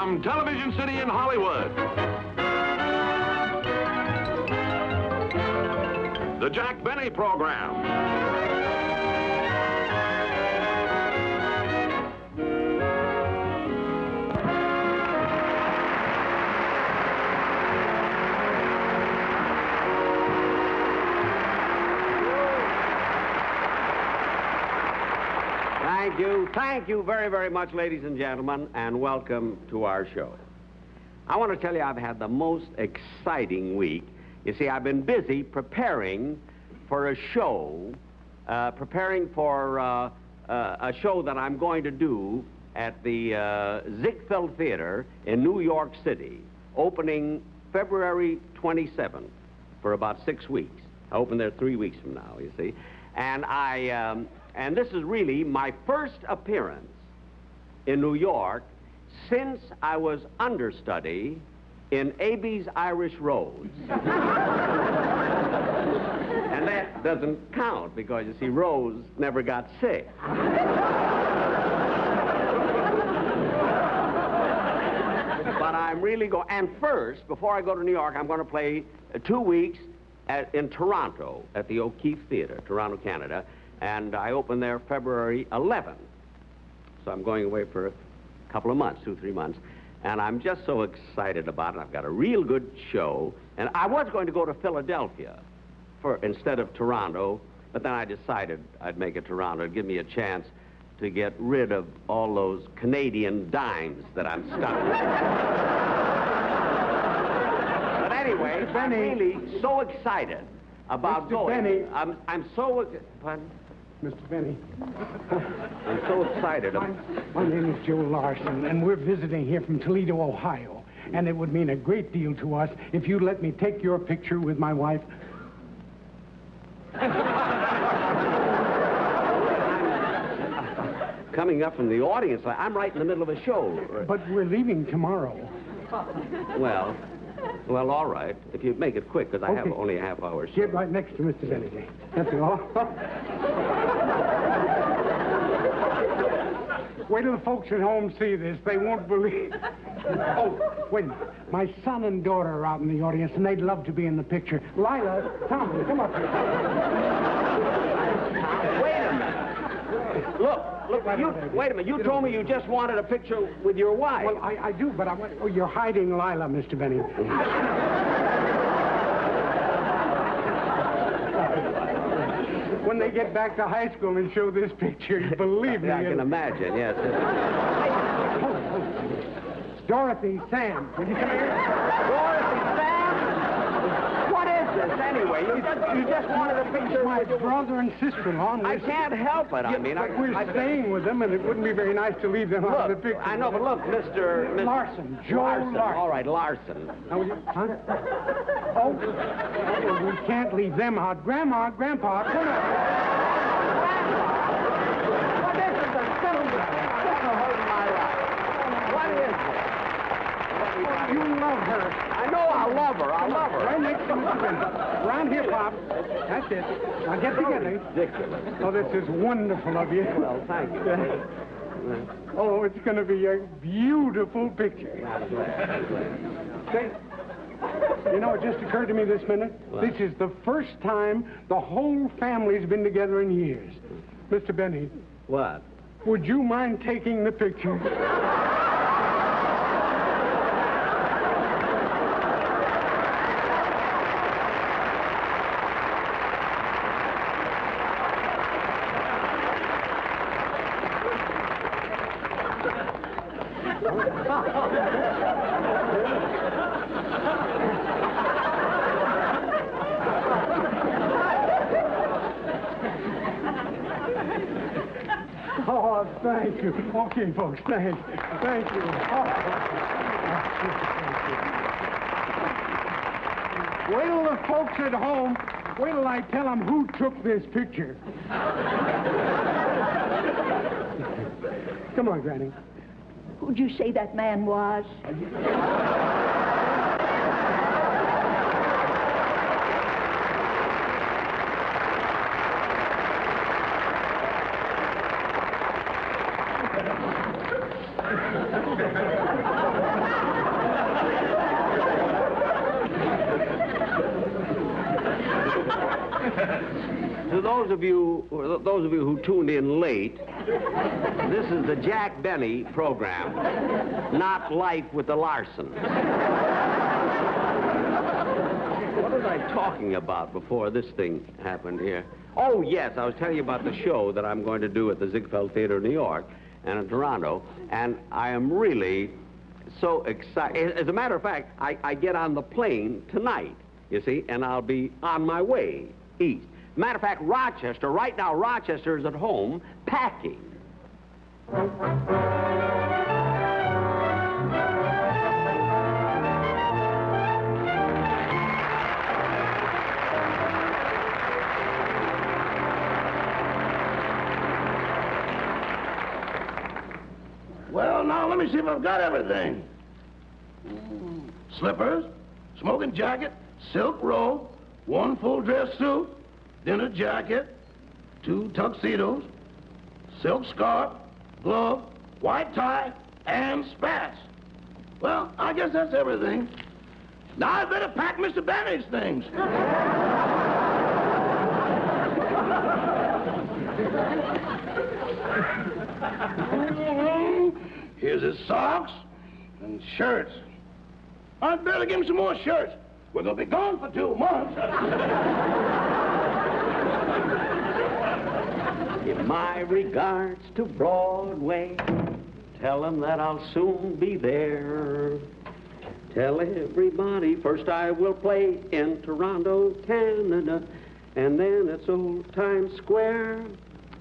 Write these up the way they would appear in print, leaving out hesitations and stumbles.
from Television City in Hollywood, the Jack Benny Program. Thank you very, very much, ladies and gentlemen, and welcome to our show. I want to tell you I've had the most exciting week. You see, I've been busy preparing for a show, a show that I'm going to do at the Ziegfeld Theater in New York City, opening February 27th for about 6 weeks. I open there 3 weeks from now, you see. And this is really my first appearance in New York since I was understudy in A.B.'s Irish Rose. And that doesn't count because, you see, Rose never got sick. But I'm really going... And first, before I go to New York, I'm going to play 2 weeks in Toronto at the O'Keefe Theater, Toronto, Canada. And I open there February 11th. So I'm going away for a couple of months, 2-3 months. And I'm just so excited about it. I've got a real good show. And I was going to go to Philadelphia instead of Toronto, but then I decided I'd make it Toronto. It'd give me a chance to get rid of all those Canadian dimes that I'm stuck with. But anyway, I'm really so excited about Mr. going. Benny. I'm so... Pardon? Mr. Benny. I'm so excited. My name is Joe Larson, and we're visiting here from Toledo, Ohio. And it would mean a great deal to us if you'd let me take your picture with my wife. Coming up from the audience, I'm right in the middle of a show. But we're leaving tomorrow. Well, all right. If you make it quick, because I have only a half-hour show. Get right next to Mr. Benedict. That's all. Wait till the folks at home see this. They won't believe. Oh, wait a minute. My son and daughter are out in the audience, and they'd love to be in the picture. Lila, Tommy, come up here. Wait a minute. Look, wait a minute. You told me you just wanted a picture with your wife. Well, I do, but oh, you're hiding Lila, Mr. Benny. When they get back to high school and show this picture, believe me. I can imagine, yes. Dorothy, Sam. Will you come here? Dorothy, Sam? What is this, anyway? You just wanted a picture My with your... brother and sister-in-law. I can't help it. I mean, we're staying with them, and it wouldn't be very nice to leave them out of the picture. I know, but look, Mr. Larson. Joe Larson. All right, Larson. Now, huh? Oh, we can't leave them out. Grandma, Grandpa, come on. What is it that's still hurting my life? What is it? You love her. I know I'll love her. I'll love her. Right next to Mr. Benny. Round here, Pop. That's it. Now get together. Ridiculous. Oh, this is wonderful of you. Well, thank you. Oh, it's going to be a beautiful picture. Say, you know, it just occurred to me this minute. What? This is the first time the whole family's been together in years. Mr. Benny. What? Would you mind taking the picture? Oh, thank you. Okay, folks, thank you. Thank you. Wait till the folks at home, wait till I tell them who took this picture. Come on, Granny. Who'd you say that man was? To those of you who tuned in late, this is the Jack Benny program, not Life with the Larsons. What was I talking about before this thing happened here? Oh, yes, I was telling you about the show that I'm going to do at the Ziegfeld Theater in New York and in Toronto, and I am really so excited. As a matter of fact, I get on the plane tonight, you see, and I'll be on my way east. Matter of fact, Rochester, right now, Rochester is at home packing. Well, now, let me see if I've got everything. Slippers, smoking jacket, silk robe, 1 full dress suit, dinner jacket, 2 tuxedos, silk scarf, glove, white tie, and spats. Well, I guess that's everything. Now I better pack Mr. Benny's things. Here's his socks and shirts. I'd better give him some more shirts. We're going to be gone for 2 months. Give my regards to Broadway. Tell them that I'll soon be there. Tell everybody first I will play in Toronto, Canada, and then it's old Times Square.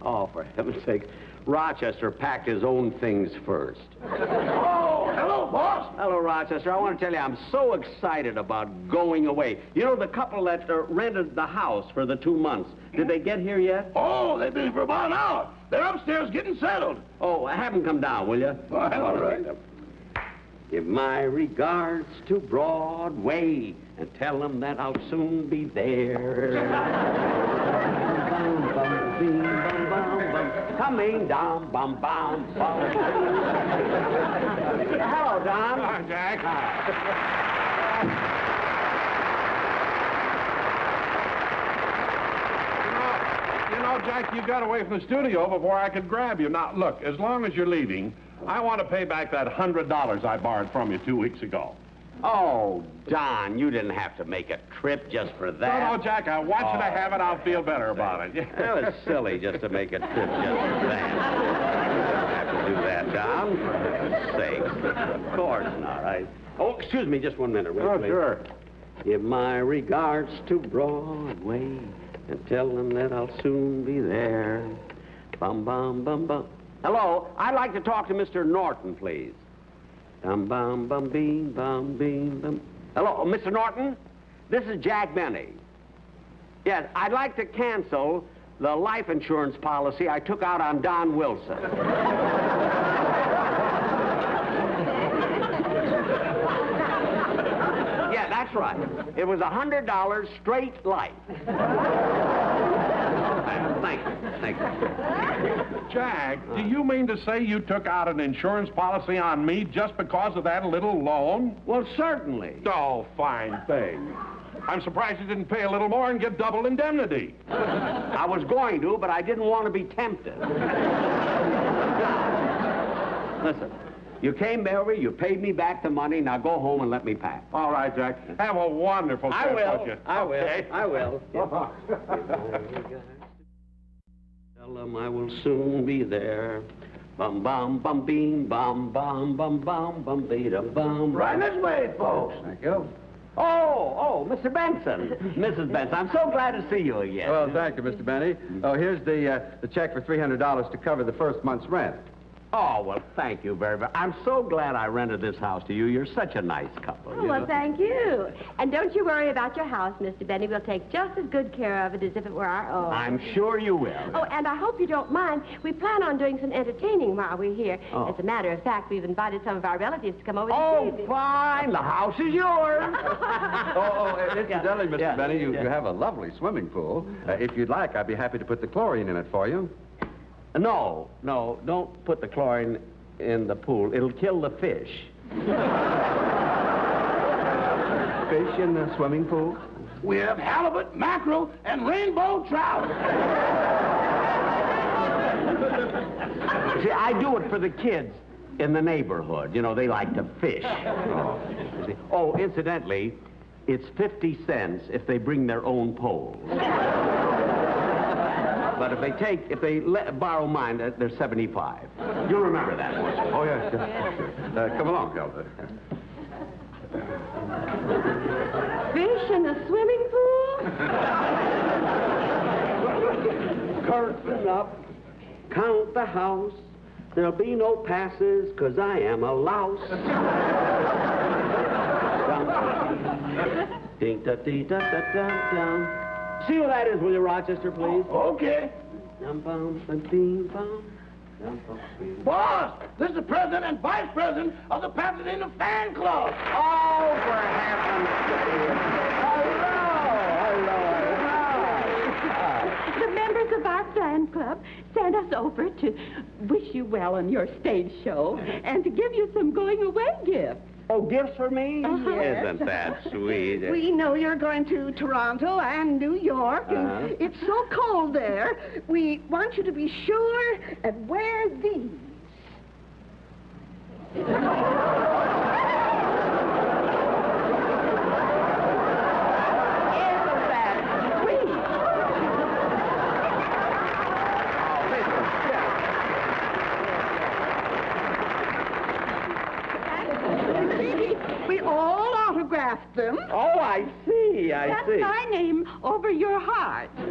Oh, for heaven's sake, Rochester packed his own things first. Oh, hello, boss. Hello, Rochester. I want to tell you, I'm so excited about going away. You know, the couple that rented the house for the 2 months, did they get here yet? Oh, they've been here for about an hour. They're upstairs getting settled. Oh, have them come down, will you? All right. Give my regards to Broadway and tell them that I'll soon be there. Bum, bum, bing, bum, bum, bum. Coming down, bum, bum, bum. Hello, Don. Hi, Jack. You know, Jack, you got away from the studio before I could grab you. Now, look, as long as you're leaving, I want to pay back that $100 I borrowed from you 2 weeks ago. Oh, Don, you didn't have to make a trip just for that. No, Jack, I want you to have it. I'll feel better about it. That was silly just to make a trip just for that. You don't have to do that, Don, for heaven's sakes. Of course not. Oh, excuse me just 1 minute. Wait, Oh, please. sure. Give my regards to Broadway and tell them that I'll soon be there. Bum, bum, bum, bum. Hello, I'd like to talk to Mr. Norton, please. Bum, bum, bum, beam, bum, beam, bum. Hello, Mr. Norton? This is Jack Benny. Yes, I'd like to cancel the life insurance policy I took out on Don Wilson. Yeah, that's right. It was $100 straight life. Thank you. Thank you. Jack, do you mean to say you took out an insurance policy on me just because of that little loan? Well, certainly. Oh, fine thing. I'm surprised you didn't pay a little more and get double indemnity. I was going to, but I didn't want to be tempted. Listen, you came over, you paid me back the money, now go home and let me pack. All right, Jack. Have a wonderful I trip, will. won't you? I will. Okay. I will. Tell them I will soon be there. Bum, bum, bum, beam, bum, bum, bum, bum, bum, beat-a, bum. Right this way, folks. Thank you. Oh, Mr. Benson. Mrs. Benson, I'm so glad to see you again. Well, thank you, Mr. Benny. Oh, here's the check for $300 to cover the first month's rent. Oh, well, thank you very much. I'm so glad I rented this house to you. You're such a nice couple. Oh, you well, know? thank you. And don't you worry about your house, Mr. Benny. We'll take just as good care of it as if it were our own. I'm sure you will. Oh, and I hope you don't mind. We plan on doing some entertaining while we're here. Oh. As a matter of fact, we've invited some of our relatives to come over Oh, this evening. fine. The house is yours. Incidentally, Mr. Yeah. Benny, you Yeah. have a lovely swimming pool. If you'd like, I'd be happy to put the chlorine in it for you. No, don't put the chlorine in the pool. It'll kill the fish. Fish in the swimming pool? We have halibut, mackerel, and rainbow trout. See, I do it for the kids in the neighborhood. You know, they like to fish. You see. Oh, incidentally, it's 50 cents if they bring their own poles. But if they borrow mine, they're 75. You'll remember that one. Oh, yes, sure. Come along, Zelda. Fish in a swimming pool? Curtain up, count the house. There'll be no passes, 'cause I am a louse. Ding da dee da da da da. See who that is, will you, Rochester, please? Okay. Dum bum bum ding bum. Dum bum ding. Boss, this is the president and vice president of the Pasadena Fan Club. Oh, for heaven's sake. Hello. The members of our fan club sent us over to wish you well on your stage show and to give you some going-away gifts. Oh, gifts for me? Uh-huh. Isn't that sweet? We know you're going to Toronto and New York, and Uh-huh. it's so cold there. We want you to be sure and wear these. Isn't that sweet? We all autographed them. Oh, I see, That's my name over your heart. Man,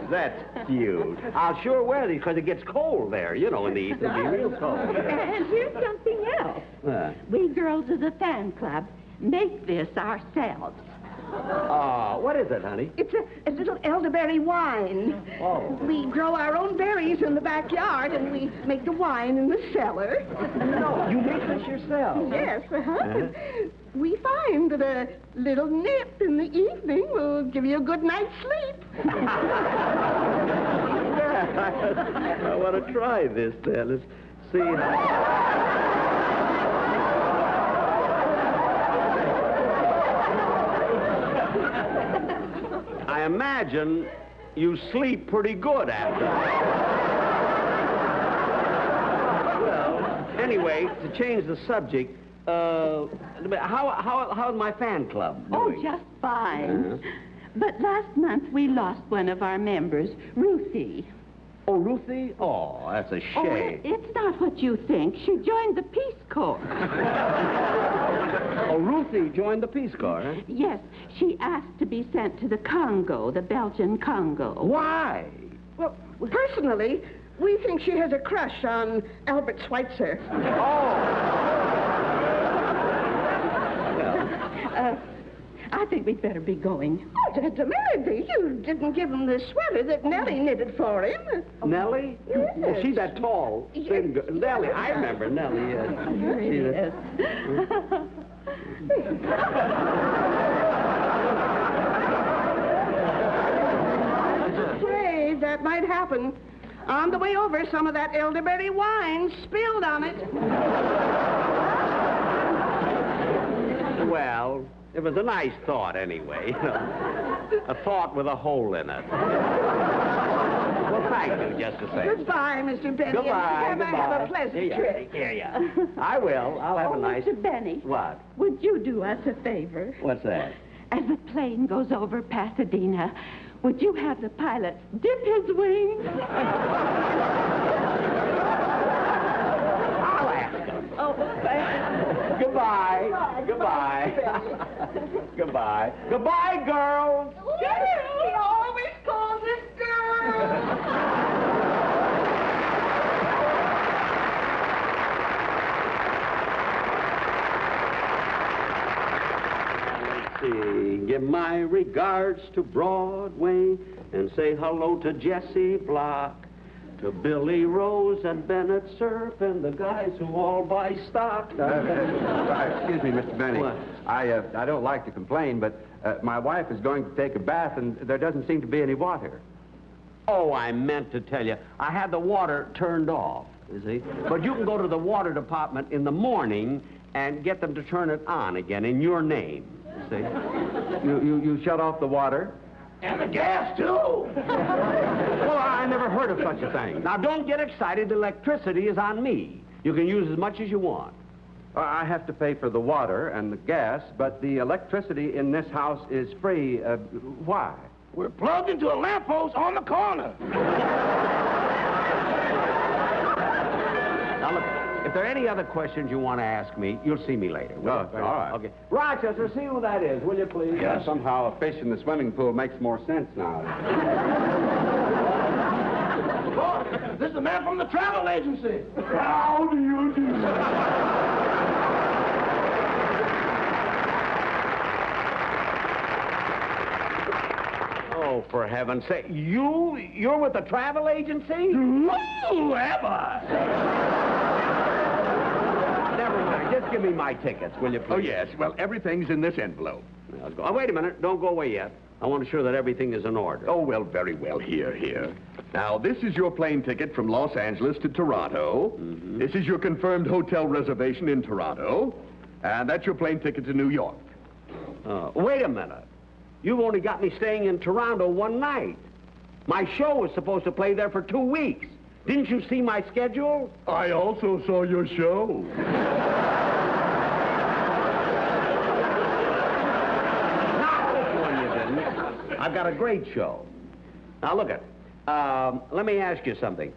that's cute. I'll sure wear these because it gets cold there. You know, in the east it'll be real cold. And here's something else. We girls of the fan club make this ourselves. What is it, honey? It's a little elderberry wine. Oh. We grow our own berries in the backyard, and we make the wine in the cellar. No, you make this yourself. Yes, We find that a little nip in the evening will give you a good night's sleep. I want to try this then. Let's see how... I imagine you sleep pretty good after that. Well, anyway, to change the subject, how's my fan club Oh, doing? just fine. But last month we lost one of our members, Ruthie. Oh, Ruthie? Oh, that's a Oh, shame. it's not what you think. She joined the Peace Corps. Oh, Ruthie joined the Peace Corps, huh? Yes, she asked to be sent to the Congo, the Belgian Congo. Why? Well, personally, we think she has a crush on Albert Schweitzer. I think we'd better be going. Oh, Aunt Melody, you didn't give him the sweater that Nellie knitted for him. Nellie? Yes. Oh, she's that tall, thin girl. Nellie, I remember Nellie. Here it is. Afraid that might happen. On the way over, some of that elderberry wine spilled on it. Well, it was a nice thought anyway. A thought with a hole in it. Well, thank you, just the same. Goodbye, Mr. Benny. Goodbye, and have a pleasant trip. Yeah. I will. I'll have a nice... Mr. Benny. What? Would you do us a favor? What's that? As the plane goes over Pasadena, would you have the pilot dip his wings? I'll ask him. Oh, Goodbye. Goodbye. Goodbye. Goodbye, girls. He always calls us girls. See, give my regards to Broadway and say hello to Jesse Block, to Billy Rose and Bennett Cerf and the guys who all buy stock. Excuse me, Mr. Benny. What? I don't like to complain, but my wife is going to take a bath, and there doesn't seem to be any water. Oh, I meant to tell you, I had the water turned off, you see. But you can go to the water department in the morning and get them to turn it on again in your name. See? You shut off the water? And the gas, too. Well, I never heard of such a thing. Now, don't get excited. The electricity is on me. You can use as much as you want. I have to pay for the water and the gas, but the electricity in this house is free. Why? We're plugged into a lamppost on the corner. Now, look, if there are any other questions you want to ask me, you'll see me later. will you? All right. Okay. Rochester, see who that is, will you, please? Yeah, somehow a fish in the swimming pool makes more sense now. Boy, this is the man from the travel agency. How do you do? Oh, for heaven's sake. You're with the travel agency? Ooh, am I? Never mind. Just give me my tickets, will you, please? Oh, yes. Well, everything's in this envelope. Let's go. Oh, wait a minute. Don't go away yet. I want to sure that everything is in order. Oh, well, very well. Here. Now, this is your plane ticket from Los Angeles to Toronto. Mm-hmm. This is your confirmed hotel reservation in Toronto. And that's your plane ticket to New York. Wait a minute. You've only got me staying in Toronto one night. My show was supposed to play there for 2 weeks. Didn't you see my schedule? I also saw your show. Not this one, you didn't. I've got a great show. Now, look it. Let me ask you something.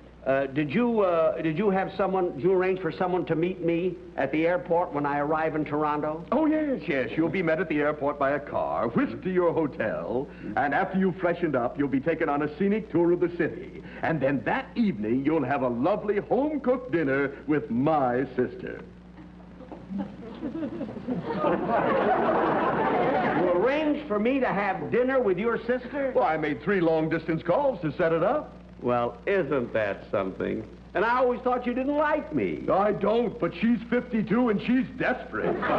Did you arrange for someone to meet me at the airport when I arrive in Toronto? Oh, yes. You'll be met at the airport by a car, whisked to your hotel, and after you've freshened up, you'll be taken on a scenic tour of the city. And then that evening, you'll have a lovely home-cooked dinner with my sister. You arranged for me to have dinner with your sister? Well, I made 3 long-distance calls to set it up. Well, isn't that something? And I always thought you didn't like me. I don't, but she's 52 and she's desperate. Well,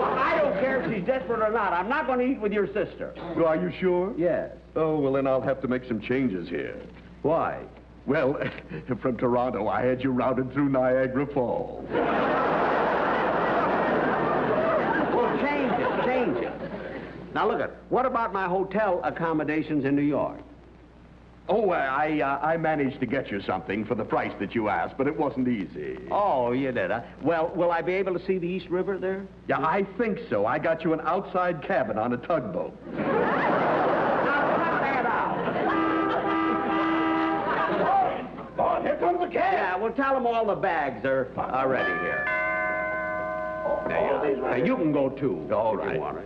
I don't care if she's desperate or not. I'm not going to eat with your sister. Are you sure? Yes. Oh, well, then I'll have to make some changes here. Why? Well, from Toronto, I had you routed through Niagara Falls. Well, change it. Now, look at, what about my hotel accommodations in New York? Oh, I managed to get you something for the price that you asked, but it wasn't easy. Oh, you did, huh? Well, will I be able to see the East River there? Yeah, I think so. I got you an outside cabin on a tugboat. Now, cut that out. Boy, here comes the cab. Yeah, well, tell them all the bags are ready here. Now, you can go, too. All if you right. want to.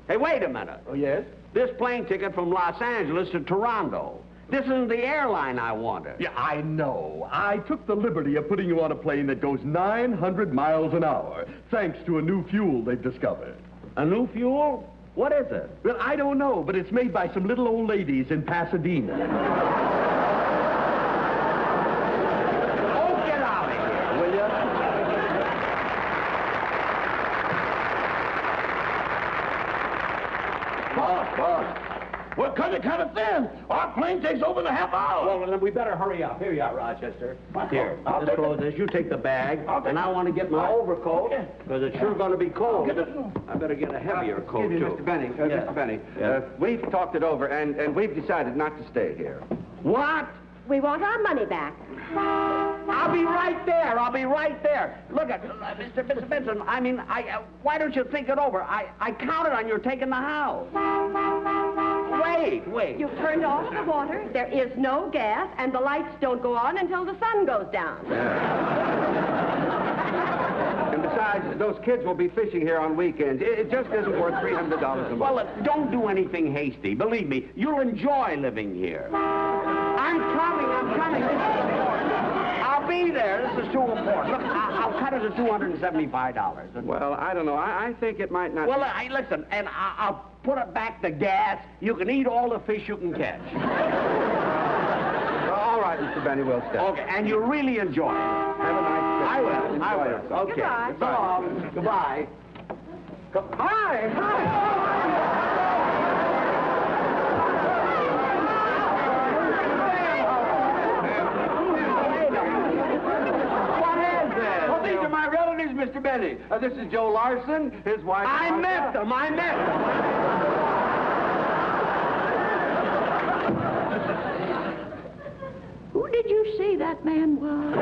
Hey, wait a minute. Oh, yes? This plane ticket from Los Angeles to Toronto. This isn't the airline I wanted. Yeah, I know. I took the liberty of putting you on a plane that goes 900 miles an hour, thanks to a new fuel they've discovered. A new fuel? What is it? Well, I don't know, but it's made by some little old ladies in Pasadena. Oh, get out of here, will you? We're cutting kind of thin. Our plane takes over the half hour. Well, then we better hurry up. Here you are, Rochester. Here, I'll just take close this. You take the bag, and I want to get my overcoat, because it's sure going to be cold. I better get a heavier coat, Excuse me, too. Mr. Benny. Mr. Benny. Yeah. We've talked it over, and we've decided not to stay here. What? We want our money back. I'll be right there. Look at, Mr. Benson, I mean, why don't you think it over? I counted on your taking the house. Wait. You've turned off the water, there is no gas, and the lights don't go on until the sun goes down. And besides, those kids will be fishing here on weekends. It just isn't worth $300 a month. Well, don't do anything hasty. Believe me, you'll enjoy living here. I'm coming. This is important. I'll be there. This is too important. Look, I'll cut it to $275. Well, I don't know. I think it might not... Well, listen, and I'll put it back the gas. You can eat all the fish you can catch. All right, Mr. Benny, we'll stay. Okay, and you really enjoy it. Have a nice trip. I will. Enjoy yourself. Okay. Goodbye. So long. Goodbye. Hi. What is this? Well, these are my relatives Mr. Benny. This is Joe Larson, his wife. I met them. Who did you say that man was?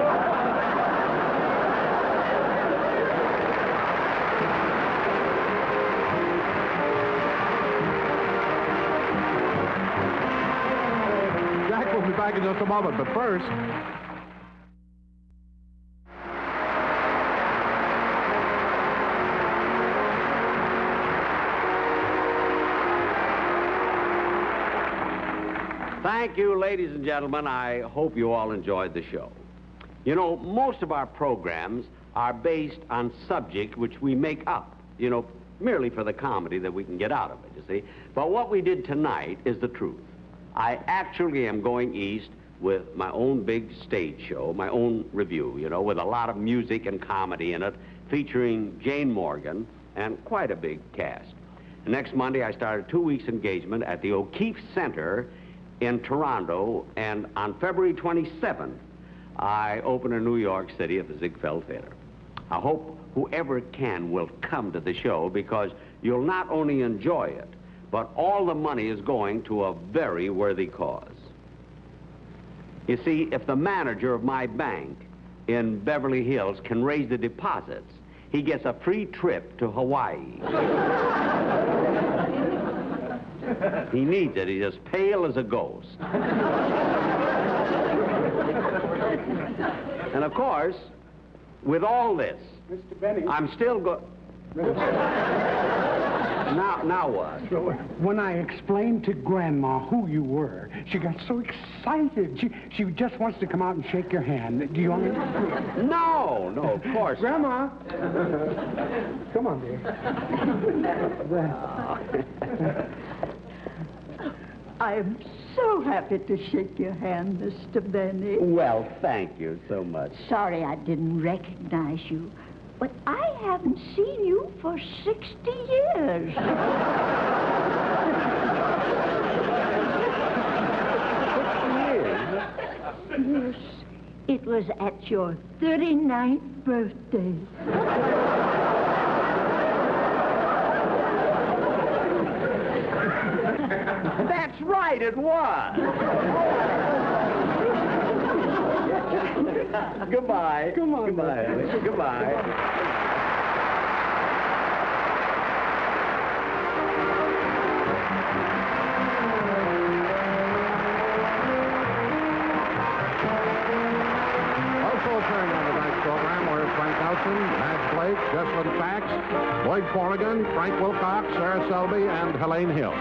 Jack will be back in just a moment, but first... Thank you, ladies and gentlemen. I hope you all enjoyed the show. You know, most of our programs are based on subjects which we make up, merely for the comedy that we can get out of it, you see. But what we did tonight is the truth. I actually am going east with my own big stage show, my own review, with a lot of music and comedy in it, featuring Jane Morgan and quite a big cast. Next Monday, I start a 2-week engagement at the O'Keefe Center in Toronto, and on February 27th, I open in New York City at the Ziegfeld Theater. I hope whoever can will come to the show, because you'll not only enjoy it, but all the money is going to a very worthy cause. You see, if the manager of my bank in Beverly Hills can raise the deposits, he gets a free trip to Hawaii. He needs it. He's as pale as a ghost. And of course, with all this, Mr. Benny. I'm still Now what? When I explained to Grandma who you were, she got so excited. She just wants to come out and shake your hand. Do you want me to? No, of course. Grandma. Come on, dear. I'm so happy to shake your hand, Mr. Benny. Well, thank you so much. Sorry I didn't recognize you, but I haven't seen you for 60 years. Yes, it was at your 39th birthday. That's right, it was. Goodbye. Come on. Goodbye, Alice. Goodbye. Also appearing on tonight's program were Frank Nelson, Madge Blake, Jessalyn Fax, Lloyd Corrigan, Frank Wilcox, Sarah Selby, and Helene Hill.